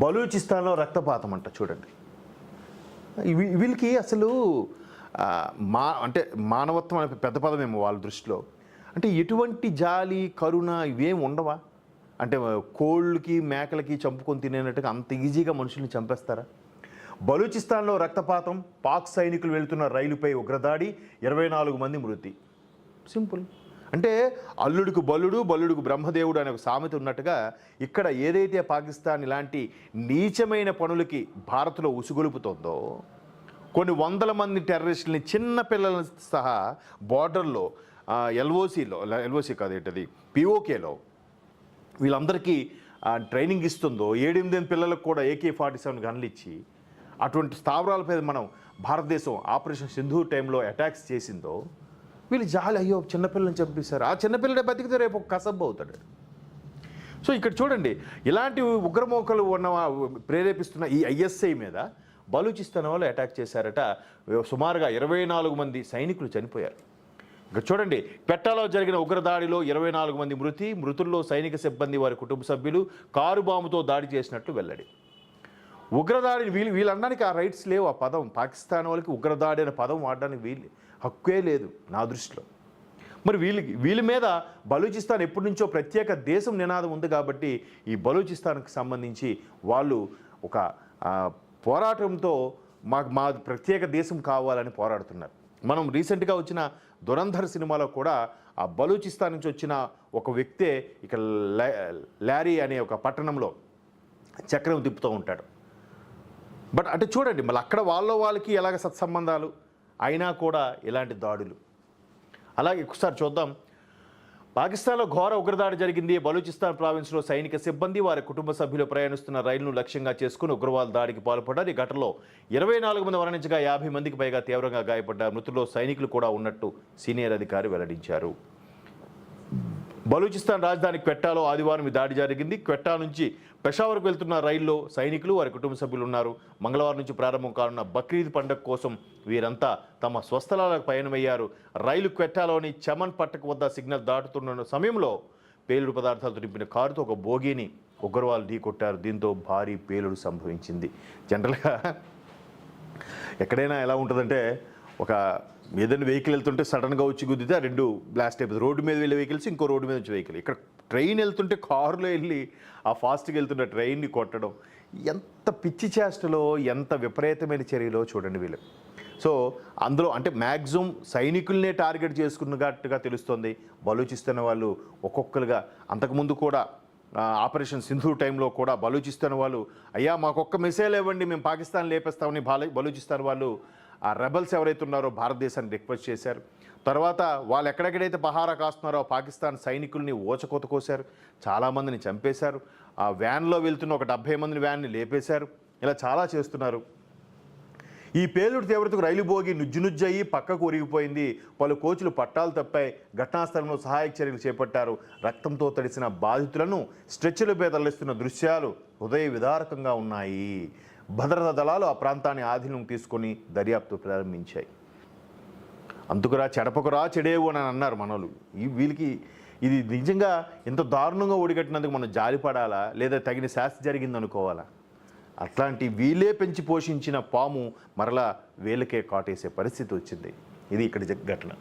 బలూచిస్తాన్లో రక్తపాతం అంట చూడండి. వీళ్ళకి అసలు అంటే మానవత్వం అనే పెద్ద పదమేమో వాళ్ళ దృష్టిలో. అంటే ఎటువంటి జాలి కరుణ ఇవేం ఉండవా? అంటే కోళ్ళకి మేకలకి చంపుకొని తినేటట్టుగా అంత ఈజీగా మనుషుల్ని చంపేస్తారా? బలూచిస్తాన్లో రక్తపాతం, పాక్ సైనికులు వెళుతున్న రైలుపై ఉగ్రదాడి, 24 మంది మృతి. సింపుల్. అంటే అల్లుడికి బలుడు, బల్లుడికి బ్రహ్మదేవుడు అనే ఒక సామెత ఉన్నట్టుగా ఇక్కడ ఏదైతే పాకిస్తాన్ ఇలాంటి నీచమైన పనులకి భారత్లో ఉసుగొలుపుతోందో, కొన్ని వందల మంది టెర్రరిస్టులని చిన్న పిల్లల సహా బార్డర్లో ఎల్ఓసి కాదు ఏంటది పిఓకేలో వీళ్ళందరికీ ట్రైనింగ్ ఇస్తుందో, 7-8 పిల్లలకు కూడా AK-47 గన్లు ఇచ్చి అటువంటి స్థావరాలపై మనం భారతదేశం ఆపరేషన్ సింధూర్ టైంలో అటాక్స్ చేసిందో, వీళ్ళు జాలి అయ్యో చిన్నపిల్లల్ని చంపేశారు. ఆ చిన్నపిల్లడే బతికితే రేపు ఒక కసబ్బు అవుతాడు. సో ఇక్కడ చూడండి, ఇలాంటి ఉగ్రమోకలు ప్రేరేపిస్తున్న ఈ ISI మీద బలూచిస్తాన్ వాళ్ళు అటాక్ చేశారట. సుమారుగా 24 మంది సైనికులు చనిపోయారు. ఇక్కడ చూడండి, క్వెట్టాలో జరిగిన ఉగ్రదాడిలో 24 మంది మృతుల్లో సైనిక సిబ్బంది, వారి కుటుంబ సభ్యులు, కారు బాంబుతో దాడి చేసినట్లు వెల్లడి. ఉగ్రదాడిని వీళ్ళనడానికి ఆ రైట్స్ లేవు. ఆ పదం పాకిస్తాన్ వాళ్ళకి ఉగ్రదాడి అనే పదం వాడడానికి హక్కే లేదు నా దృష్టిలో. మరి వీళ్ళ మీద బలూచిస్తాన్ ఎప్పటి నుంచో ప్రత్యేక దేశం నినాదం ఉంది కాబట్టి ఈ బలూచిస్తాన్కి సంబంధించి వాళ్ళు ఒక పోరాటంతో మా ప్రత్యేక దేశం కావాలని పోరాడుతున్నారు. మనం రీసెంట్గా వచ్చిన దురంధర్ సినిమాలో కూడా ఆ బలూచిస్తాన్ నుంచి వచ్చిన ఒక వ్యక్తే ఇక్కడ లారీ అనే ఒక పట్టణంలో చక్రం తిప్పుతూ ఉంటాడు. బట్ అంటే చూడండి, మళ్ళీ అక్కడ వాళ్ళకి ఎలాగ సత్సంబంధాలు అయినా కూడా ఇలాంటి దాడులు. అలాగే ఒకసారి చూద్దాం. పాకిస్తాన్లో ఘోర ఉగ్రదాడి జరిగింది. బలూచిస్తాన్ ప్రావిన్స్లో సైనిక సిబ్బంది, వారి కుటుంబ సభ్యులు ప్రయాణిస్తున్న రైలును లక్ష్యంగా చేసుకుని ఉగ్రవాద దాడికి పాల్పడ్డారు. ఈ ఘటనలో 24 మంది మరణించగా 50 మందికి పైగా తీవ్రంగా గాయపడ్డారు. మృతుల్లో సైనికులు కూడా ఉన్నట్టు సీనియర్ అధికారి వెల్లడించారు. బలూచిస్తాన్ రాజధాని క్వెట్టాలో ఆదివారం ఈ దాడి జరిగింది. క్వెట్టా నుంచి పెషావర్కు వెళ్తున్న రైల్లో సైనికులు, వారి కుటుంబ సభ్యులు ఉన్నారు. మంగళవారం నుంచి ప్రారంభం కానున్న బక్రీద్ పండుగ కోసం వీరంతా తమ స్వస్థలాలకు పయనమయ్యారు. రైలు క్వెట్టాలోని చమన్ పట్టక వద్ద సిగ్నల్ దాటుతున్న సమయంలో పేలుడు పదార్థాలతో నింపిన కారుతో ఒక బోగీని ఉగ్రవాదులు ఢీకొట్టారు. దీంతో భారీ పేలుడు సంభవించింది. జనరల్గా ఎక్కడైనా ఎలా ఉంటుందంటే, ఒక ఏదైనా వెహికల్ వెళ్తుంటే సడన్గా వచ్చి గుద్దితే ఆ 2 బ్లాస్ట్ అయిపోతుంది. రోడ్డు మీద వెళ్ళే వెహికల్స్, ఇంకో రోడ్డు మీద వచ్చే వెహికల్. ఇక్కడ ట్రైన్ వెళ్తుంటే కారులో వెళ్ళి ఆ ఫాస్ట్గా వెళ్తున్న ట్రైన్ని కొట్టడం ఎంత పిచ్చి చేష్టలో, ఎంత విపరీతమైన చర్యలో చూడండి వీళ్ళు. సో అందులో అంటే మ్యాక్సిమం సైనికులనే టార్గెట్ చేసుకున్నట్టుగా తెలుస్తుంది. బలూచిస్తాన్ వాళ్ళు ఒక్కొక్కరుగా అంతకుముందు కూడా ఆపరేషన్ సింధూర్ టైంలో కూడా బలూచిస్తాన్ వాళ్ళు అయ్యా మాకొక్క మిసైల్ ఇవ్వండి, మేము పాకిస్తాన్ లేపేస్తామని బలూచిస్తాన్ వాళ్ళు ఆ రెబల్స్ ఎవరైతే ఉన్నారో భారతదేశాన్ని రిక్వెస్ట్ చేశారు. తర్వాత వాళ్ళు ఎక్కడెక్కడైతే పహారా కాస్తున్నారో పాకిస్తాన్ సైనికుల్ని ఓచకోత కోశారు, చాలామందిని చంపేశారు. ఆ వ్యాన్లో వెళ్తున్న ఒక 70 మందిని వ్యాన్ని లేపేశారు. ఇలా చాలా చేస్తున్నారు. ఈ పేలుడు తీవ్రతకు రైలు బోగి నుజ్జునుజ్జయి పక్కకు ఒరిగిపోయింది. పలు కోచ్లు పట్టాలు తప్పాయి. ఘటనాస్థలంలో సహాయక చర్యలు చేపట్టారు. రక్తంతో తడిసిన బాధితులను స్ట్రెచ్చర్లపై తరలిస్తున్న దృశ్యాలు హృదయ విదారకంగా ఉన్నాయి. భద్రతా దళాలు ఆ ప్రాంతాన్ని ఆధీనం తీసుకొని దర్యాప్తు ప్రారంభించాయి. అందుకురా చెడపకురా చెడేవు అని అన్నారు మనోళ్ళు. వీళ్ళకి ఇది నిజంగా ఎంత దారుణంగా ఓడిగట్టినందుకు మనం జాలిపడాలా, లేదా తగిన శాస్తి జరిగిందనుకోవాలా? అట్లాంటి వీళ్ళే పెంచి పోషించిన పాము మరలా వీళ్ళకే కాటేసే పరిస్థితి వచ్చింది. ఇది ఇక్కడ ఘటన.